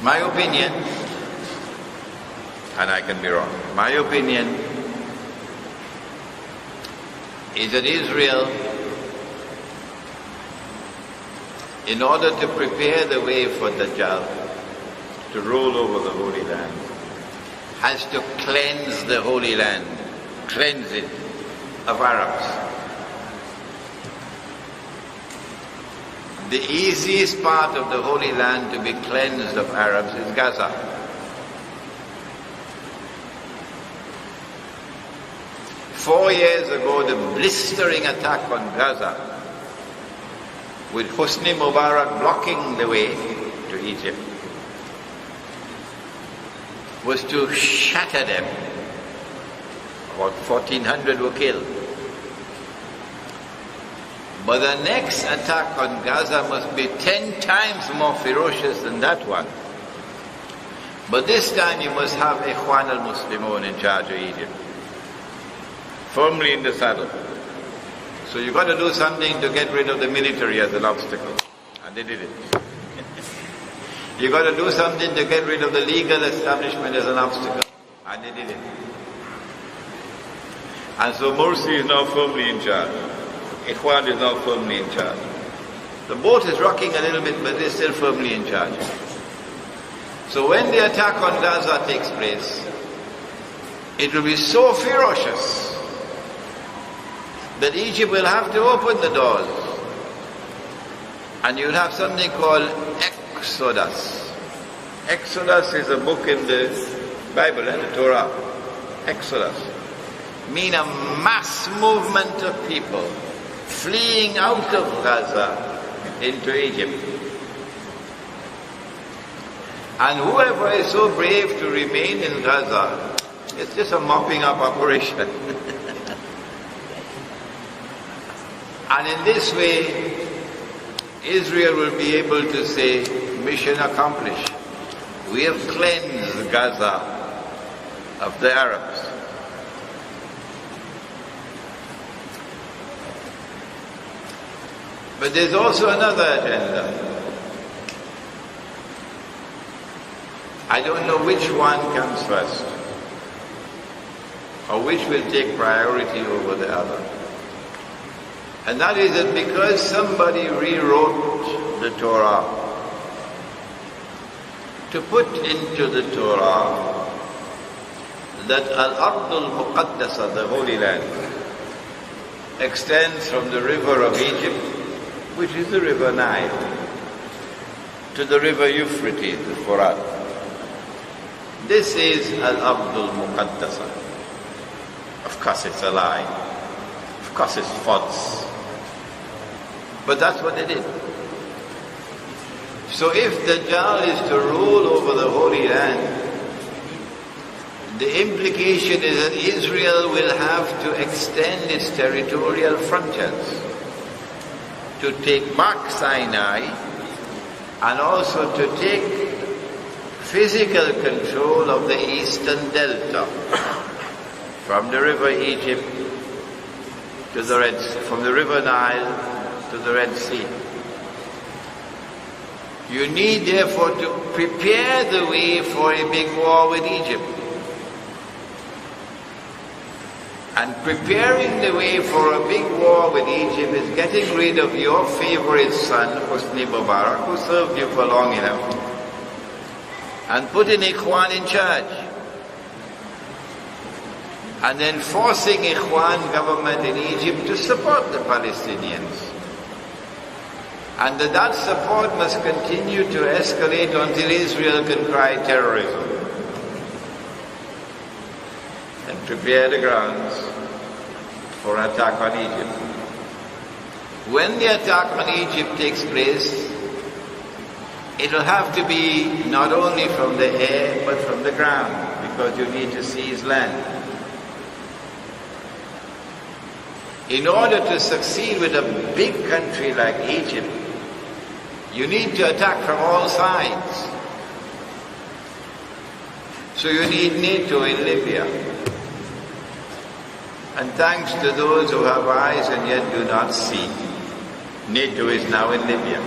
My opinion, and I can be wrong, my opinion is that Israel, in order to prepare the way for Dajjal to rule over the Holy Land, has to cleanse the Holy Land, cleanse it of Arabs. The easiest part of the Holy Land to be cleansed of Arabs is Gaza. Four years ago, the blistering attack on Gaza, with Hosni Mubarak blocking the way to Egypt, was to shatter them. About 1,400 were killed. But the next attack on Gaza must be 10 times more ferocious than that one. But this time you must have Ikhwan al-Muslimun in charge of Egypt, firmly in the saddle. So you've got to do something to get rid of the military as an obstacle. And they did it. You've got to do something to get rid of the legal establishment as an obstacle. And they did it. And so Morsi is now firmly in charge. Ikhwan is now firmly in charge. The boat is rocking a little bit, but they're still firmly in charge. So when the attack on Gaza takes place, it will be so ferocious that Egypt will have to open the doors. And you'll have something called Exodus. Exodus is a book in the Bible and the Torah. Exodus. Mean a mass movement of people fleeing out of Gaza into Egypt. And whoever is so brave to remain in Gaza, it's just a mopping up operation. And in this way, Israel will be able to say, mission accomplished. We have cleansed Gaza of the Arabs. But there's also another agenda. I don't know which one comes first, or which will take priority over the other. And that is that because somebody rewrote the Torah to put into the Torah that Al-Ard al-Muqaddasa, the Holy Land, extends from the river of Egypt, which is the river Nile, to the river Euphrates, the Furat. This is Al-Ard al-Muqaddasa. Of course it's a lie. Of course it's false. But that's what they did. So if Dajjal is to rule over the Holy Land, the implication is that Israel will have to extend its territorial frontiers to take back Sinai and also to take physical control of the eastern delta from the river Egypt to the from the river Nile to the Red Sea. You need therefore to prepare the way for a big war with Egypt. And preparing the way for a big war with Egypt is getting rid of your favorite son, Hosni Mubarak, who served you for long enough, and putting Ikhwan in charge. And then forcing Ikhwan government in Egypt to support the Palestinians. And that support must continue to escalate until Israel can cry terrorism. And prepare the grounds for an attack on Egypt. When the attack on Egypt takes place, it will have to be not only from the air but from the ground, because you need to seize land. In order to succeed with a big country like Egypt, you need to attack from all sides. So you need NATO in Libya. And thanks to those who have eyes and yet do not see, NATO is now in Libya.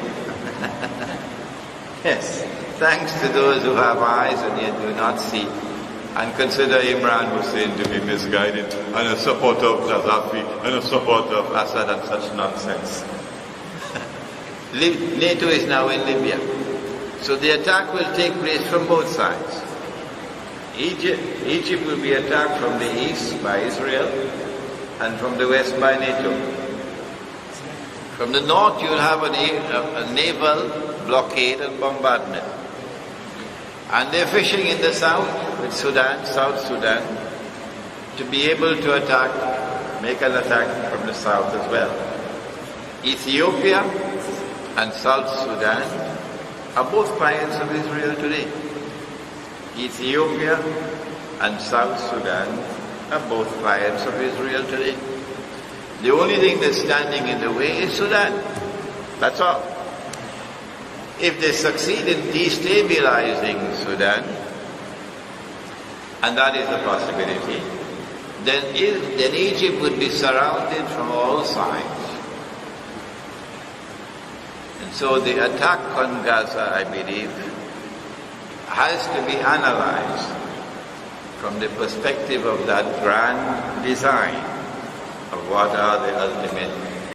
Yes. Thanks to those who have eyes and yet do not see, and consider Imran Hosein to be misguided, and a supporter of Gaddafi, and a supporter of Assad, and such nonsense. NATO is now in Libya. So the attack will take place from both sides. Egypt will be attacked from the east by Israel, and from the west by NATO. From the north you will have a naval blockade and bombardment. And they're fishing in the south with Sudan, South Sudan, to be able to make an attack from the south as well. Ethiopia and South Sudan are both clients of Israel today. Ethiopia and South Sudan are both clients of Israel today. The only thing that's standing in the way is Sudan. That's all. If they succeed in destabilizing Sudan, and that is a possibility, then Egypt would be surrounded from all sides. And so the attack on Gaza, I believe, has to be analyzed from the perspective of that grand design of what are the ultimate